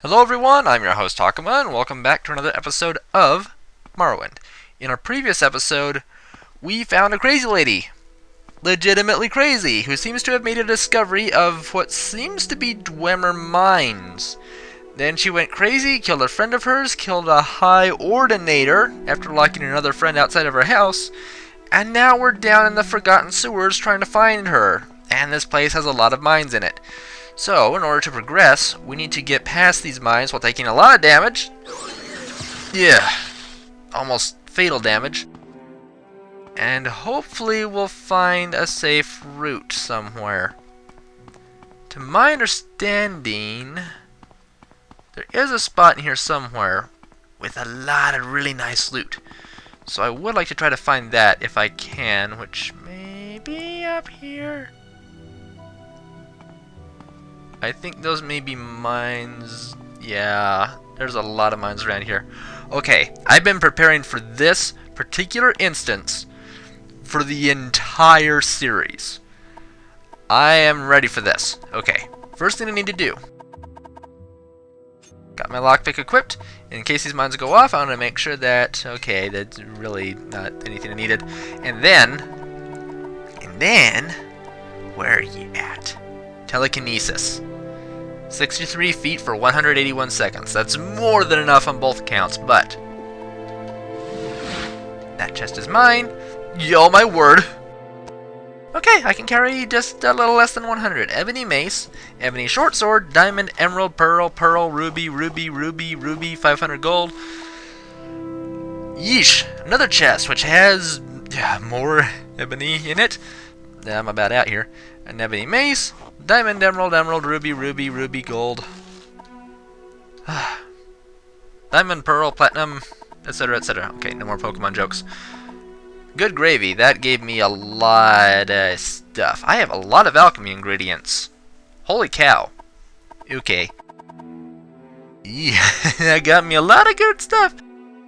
Hello everyone, I'm your host Takuma, and welcome back to another episode of Morrowind. In our previous episode, we found a crazy lady. Legitimately crazy, who seems to have made a discovery of what seems to be Dwemer mines. Then she went crazy, killed a friend of hers, killed a High Ordinator after locking another friend outside of her house, and now we're down in the Forgotten Sewers trying to find her. And this place has a lot of mines in it. So, in order to progress, we need to get past these mines while taking a lot of damage. Yeah, almost fatal damage. And hopefully we'll find a safe route somewhere. To my understanding, there is a spot in here somewhere with a lot of really nice loot. So I would like to try to find that if I can, which may be up here. I think those may be mines. Yeah, there's a lot of mines around here. Okay, I've been preparing for this particular instance for the entire series. I am ready for this. Okay, first thing I need to do. Got my lockpick equipped. In case these mines go off, I want to make sure that, okay, that's really not anything I needed. And then, where are you at? Telekinesis. 63 feet for 181 seconds. That's more than enough on both counts, but that chest is mine. Yo, my word. Okay, I can carry just a little less than 100. Ebony mace, ebony short sword, diamond, emerald, pearl, pearl, ruby, ruby, ruby, ruby, 500 gold. Yeesh, another chest which has more ebony in it. I'm about out here. An ebony mace, diamond, emerald, emerald, ruby, ruby, ruby, gold. Diamond, pearl, platinum, etc., etc. Okay, no more Pokemon jokes. Good gravy, that gave me a lot of stuff. I have a lot of alchemy ingredients. Holy cow. Okay. Yeah, that got me a lot of good stuff.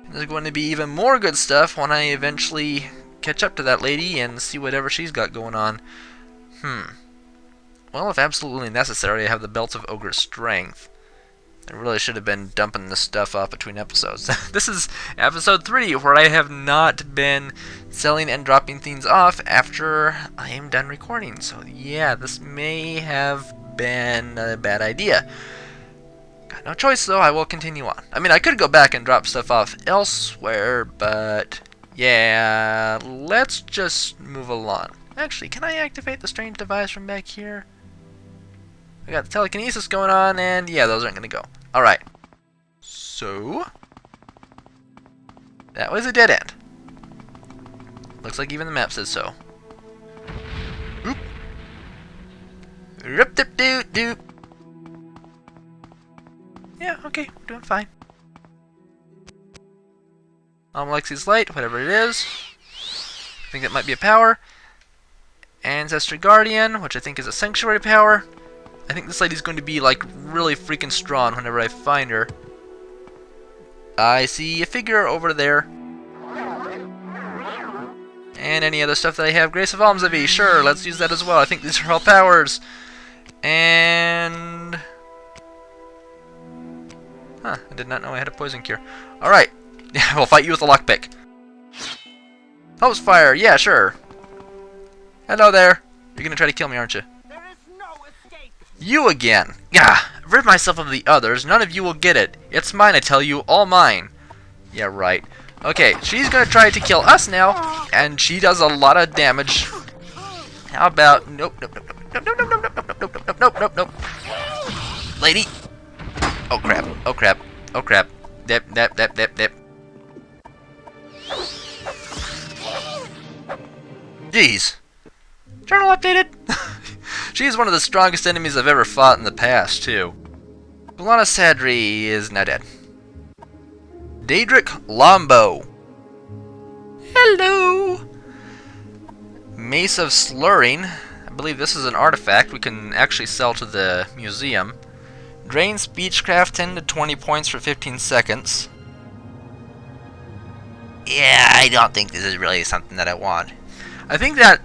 There's going to be even more good stuff when I eventually catch up to that lady and see whatever she's got going on. Well, if absolutely necessary, I have the Belt of Ogre Strength. I really should have been dumping this stuff off between episodes. This is episode 3, where I have not been selling and dropping things off after I am done recording. So yeah, this may have been a bad idea. Got no choice though, I will continue on. I mean, I could go back and drop stuff off elsewhere, but yeah, let's just move along. Actually, can I activate the strange device from back here? I got the telekinesis going on, and yeah, those aren't going to go. Alright. So, that was a dead end. Looks like even the map says so. Oop. Rip dip doot doot. Yeah, okay, we're doing fine. Alexi's Light, whatever it is. I think that might be a power. Ancestry Guardian, which I think is a sanctuary power. I think this lady's going to be like really freaking strong whenever I find her. I see a figure over there. And any other stuff that I have. Grace of Almsavie, sure, let's use that as well. I think these are all powers. And I did not know I had a poison cure. Alright. We'll fight you with a lockpick. Host fire, yeah, sure. Hello there. You're gonna try to kill me, aren't you? There is no escape. You again. Gah! I've rid myself of the others. None of you will get it. It's mine, I tell you. All mine. Yeah, right. Okay, she's gonna try to kill us now, and she does a lot of damage. How about nope, nope, nope, nope, nope, nope, nope, nope, nope, nope, nope, nope, nope. Lady. Oh crap. Oh crap. Oh crap. Dip, dip, dip, dip, dip. Jeez. Journal updated. She is one of the strongest enemies I've ever fought in the past, too. Galana Sadri is now dead. Daedric Lombo. Hello. Mace of Slurring. I believe this is an artifact we can actually sell to the museum. Drain Speechcraft 10 to 20 points for 15 seconds. Yeah, I don't think this is really something that I want. I think that,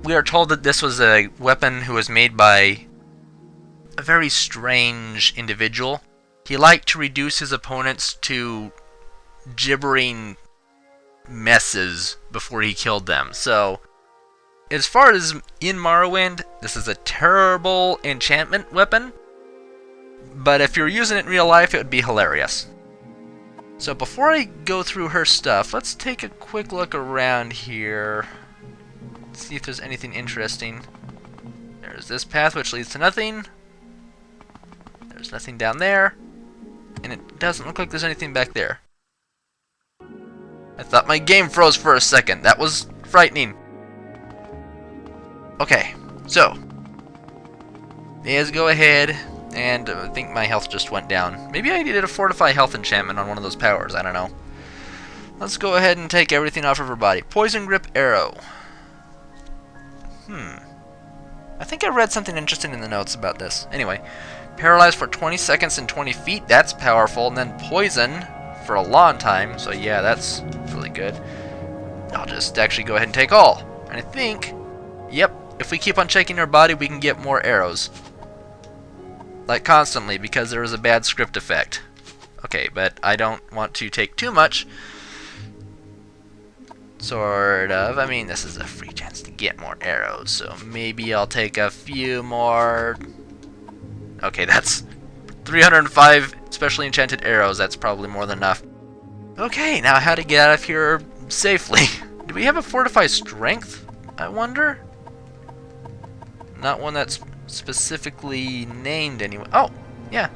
we are told that this was a weapon who was made by a very strange individual. He liked to reduce his opponents to gibbering messes before he killed them. So, as far as in Morrowind, this is a terrible enchantment weapon, but if you're using it in real life, it would be hilarious. So before I go through her stuff, let's take a quick look around here. See if there's anything interesting. There's this path which leads to nothing. There's nothing down there. And it doesn't look like there's anything back there. I thought my game froze for a second. That was frightening. Okay, so let's go ahead, and I think my health just went down. Maybe I needed a fortify health enchantment on one of those powers, I don't know. Let's go ahead and take everything off of her body. Poison grip arrow. I think I read something interesting in the notes about this. Anyway, paralyzed for 20 seconds and 20 feet, that's powerful, and then poison for a long time, so yeah, that's really good. I'll just actually go ahead and take all. And I think, yep, if we keep on checking our body, we can get more arrows. Like constantly, because there is a bad script effect. Okay, but I don't want to take too much. Sort of. I mean, this is a free chance to get more arrows, so maybe I'll take a few more. Okay, that's 305 specially enchanted arrows. That's probably more than enough. Okay, now how to get out of here safely. Do we have a fortify strength, I wonder? Not one that's specifically named anyway. Oh, yeah.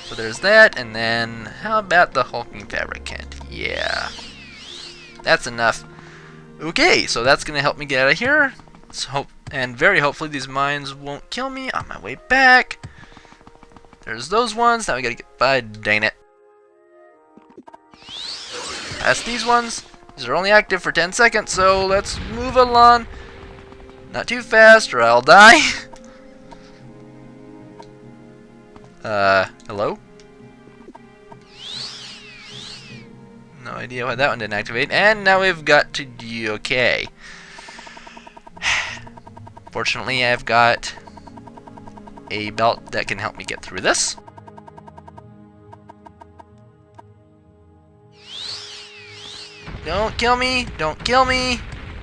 So there's that, and then how about the hulking fabricant? Yeah. That's enough. Okay, so that's going to help me get out of here. Let's hope, and very hopefully these mines won't kill me on my way back. There's those ones. Now we gotta get by. Dang it. Past these ones. These are only active for 10 seconds, so let's move along. Not too fast or I'll die. Hello? No idea why that one didn't activate. And now we've got to do okay. Fortunately, I've got a belt that can help me get through this. Don't kill me! Don't kill me!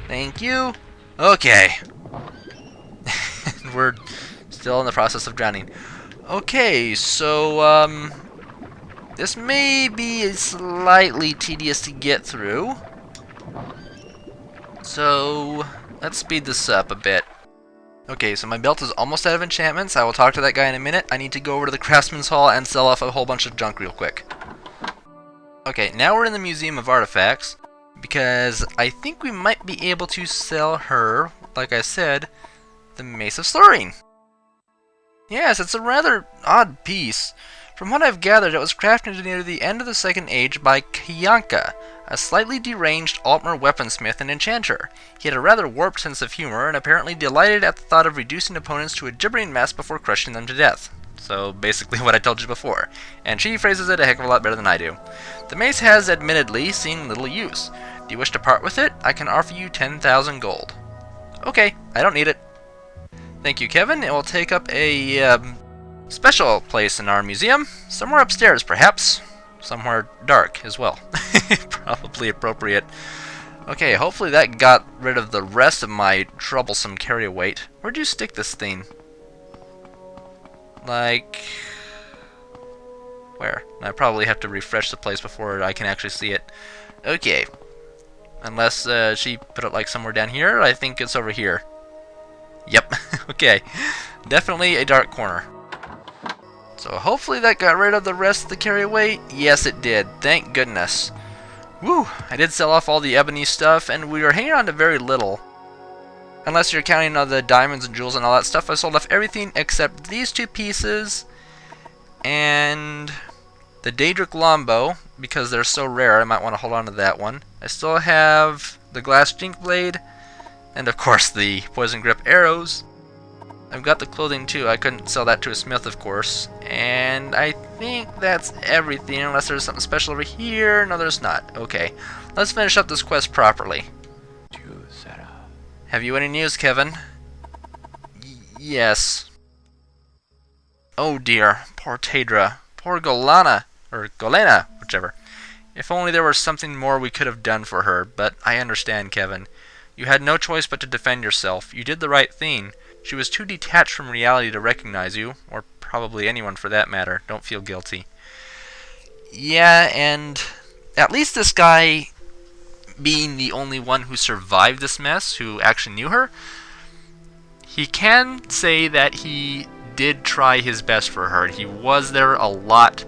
Thank you! Okay. We're still in the process of drowning. Okay, so, this may be slightly tedious to get through. So, let's speed this up a bit. Okay, so my belt is almost out of enchantments. I will talk to that guy in a minute. I need to go over to the Craftsman's Hall and sell off a whole bunch of junk real quick. Okay, now we're in the Museum of Artifacts, because I think we might be able to sell her, like I said, the Mace of Slurring. Yes, it's a rather odd piece. From what I've gathered, it was crafted near the end of the Second Age by Kyanka, a slightly deranged Altmer weaponsmith and enchanter. He had a rather warped sense of humor, and apparently delighted at the thought of reducing opponents to a gibbering mess before crushing them to death. So, basically what I told you before. And she phrases it a heck of a lot better than I do. The mace has, admittedly, seen little use. Do you wish to part with it? I can offer you 10,000 gold. Okay, I don't need it. Thank you, Kevin. It will take up a, special place in our museum. Somewhere upstairs, perhaps. Somewhere dark as well. Probably appropriate. Okay, hopefully that got rid of the rest of my troublesome carry weight. Where'd you stick this thing? Like... where? I probably have to refresh the place before I can actually see it. Okay. Unless she put it like somewhere down here. I think it's over here. Yep. Okay. Definitely a dark corner. So hopefully that got rid of the rest of the carry weight. Yes, it did. Thank goodness. Woo! I did sell off all the ebony stuff, and we were hanging on to very little. Unless you're counting all the diamonds and jewels and all that stuff, I sold off everything except these two pieces and the Daedric Longbow, because they're so rare, I might want to hold on to that one. I still have the glass jink blade, and of course the poison grip arrows. I've got the clothing too. I couldn't sell that to a smith, of course. And I think that's everything, unless there's something special over here. No, there's not. Okay, let's finish up this quest properly. Have you any news, Kevin? Yes. Oh dear, poor Tadra. Poor Golana. Or Golena, whichever. If only there was something more we could have done for her, but I understand, Kevin. You had no choice but to defend yourself. You did the right thing. She was too detached from reality to recognize you, or probably anyone for that matter. Don't feel guilty. Yeah, and at least this guy, being the only one who survived this mess, who actually knew her, he can say that he did try his best for her. He was there a lot,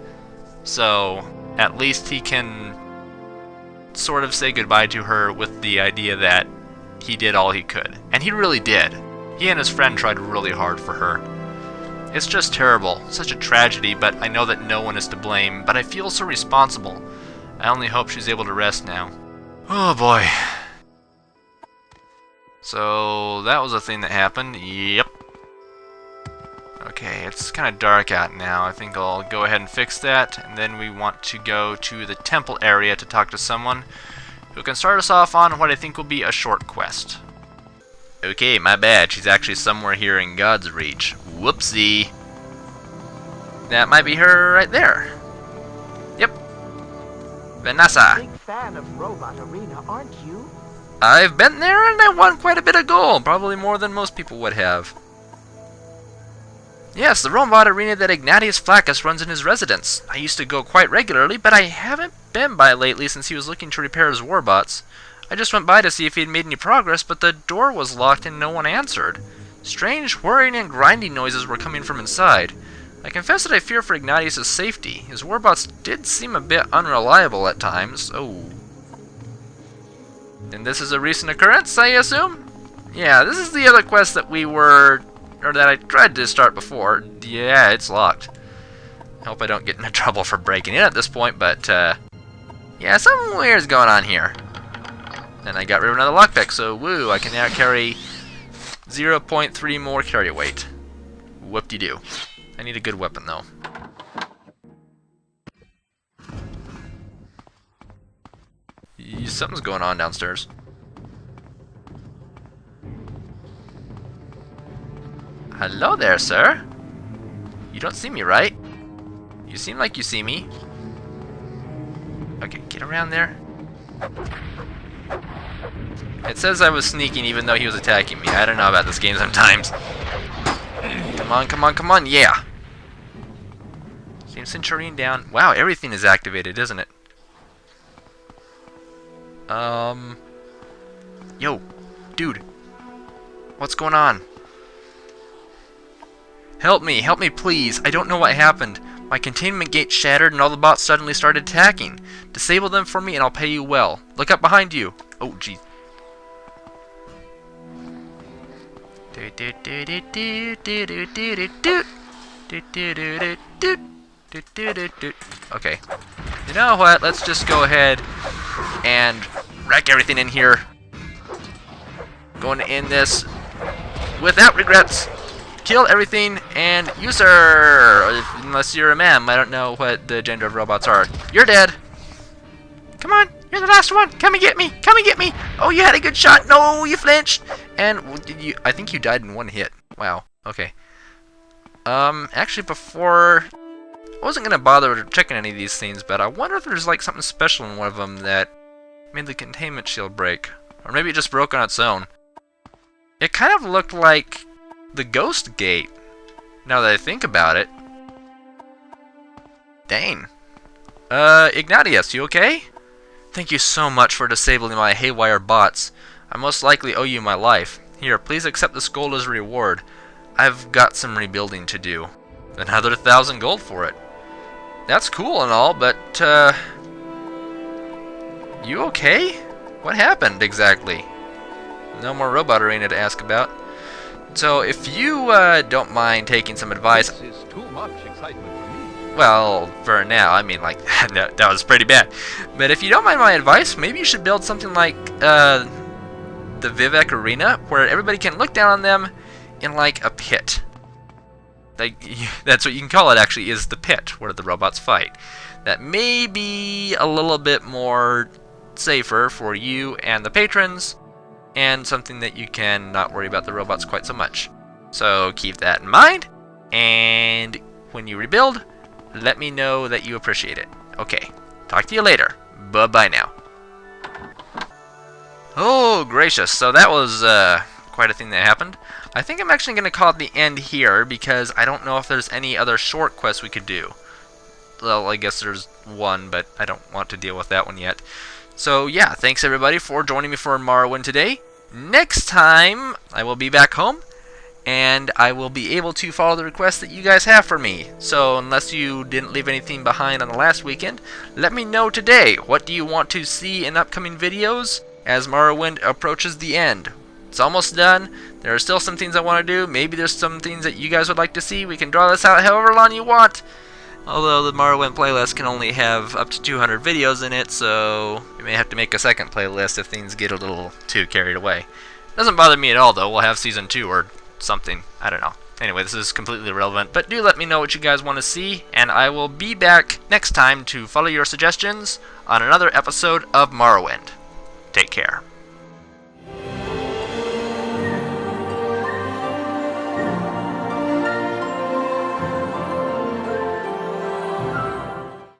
so at least he can sort of say goodbye to her with the idea that he did all he could. And he really did. He and his friend tried really hard for her. It's just terrible, such a tragedy, but I know that no one is to blame, but I feel so responsible. I only hope she's able to rest now. Oh boy. So, that was a thing that happened. Yep. Okay, it's kind of dark out now. I think I'll go ahead and fix that, and then we want to go to the temple area to talk to someone who can start us off on what I think will be a short quest. Okay, my bad. She's actually somewhere here in God's reach. Whoopsie. That might be her right there. Yep. Vanessa. Big fan of Robot Arena, aren't you? I've been there and I won quite a bit of gold. Probably more than most people would have. Yes, the robot arena that Ignatius Flaccus runs in his residence. I used to go quite regularly, but I haven't been by lately since he was looking to repair his warbots. I just went by to see if he'd made any progress, but the door was locked and no one answered. Strange whirring and grinding noises were coming from inside. I confess that I fear for Ignatius' safety. His warbots did seem a bit unreliable at times. Oh. And this is a recent occurrence, I assume? Yeah, this is the other quest that that I tried to start before. Yeah, it's locked. I hope I don't get into trouble for breaking in at this point, but, yeah, something weird's going on here. And I got rid of another lockpick, so woo, I can now carry 0.3 more carry weight. Whoop-de-doo. I need a good weapon, though. Something's going on downstairs. Hello there, sir. You don't see me, right? You seem like you see me. Okay, get around there. It says I was sneaking even though he was attacking me. I don't know about this game sometimes. Come on, come on, come on, yeah! Same Centurion down. Wow, everything is activated, isn't it? Yo, dude. What's going on? Help me please. I don't know what happened. My containment gate shattered and all the bots suddenly started attacking. Disable them for me and I'll pay you well. Look up behind you. Oh, jeez. Okay. You know what? Let's just go ahead and wreck everything in here. Going to end this without regrets. Kill everything, and you, sir, unless you're a ma'am, I don't know what the gender of robots are. You're dead. Come on, you're the last one. Come and get me. Come and get me. Oh, you had a good shot. No, you flinched. And I think you died in one hit. Wow. Okay. Actually, before, I wasn't gonna bother checking any of these things, but I wonder if there's like something special in one of them that made the containment shield break, or maybe it just broke on its own. It kind of looked like the ghost gate, now that I think about it. Dang. Ignatius, you okay? Thank you so much for disabling my haywire bots. I most likely owe you my life. Here, please accept this gold as a reward. I've got some rebuilding to do. Another 1,000 gold for it. That's cool and all, but, you okay? What happened, exactly? No more robot arena to ask about. So, if you don't mind taking some advice... This is too much excitement for me. Well, for now, I mean, like, that was pretty bad. But if you don't mind my advice, maybe you should build something like, the Vivek Arena, where everybody can look down on them in, like, a pit. Like, that's what you can call it, actually, is the pit, where the robots fight. That may be a little bit more safer for you and the patrons, and something that you can not worry about the robots quite so much. So keep that in mind, and when you rebuild, let me know that you appreciate it. Okay, talk to you later. Bye-bye now. Oh, gracious. So that was quite a thing that happened. I think I'm actually going to call it the end here, because I don't know if there's any other short quests we could do. Well, I guess there's one, but I don't want to deal with that one yet. So yeah, thanks everybody for joining me for Morrowind today. Next time, I will be back home, and I will be able to follow the requests that you guys have for me. So unless you didn't leave anything behind on the last weekend, let me know today. What do you want to see in upcoming videos as Morrowind approaches the end? It's almost done. There are still some things I want to do. Maybe there's some things that you guys would like to see. We can draw this out however long you want. Although the Morrowind playlist can only have up to 200 videos in it, so you may have to make a second playlist if things get a little too carried away. Doesn't bother me at all, though. We'll have Season 2 or something. I don't know. Anyway, this is completely irrelevant, but do let me know what you guys want to see, and I will be back next time to follow your suggestions on another episode of Morrowind. Take care.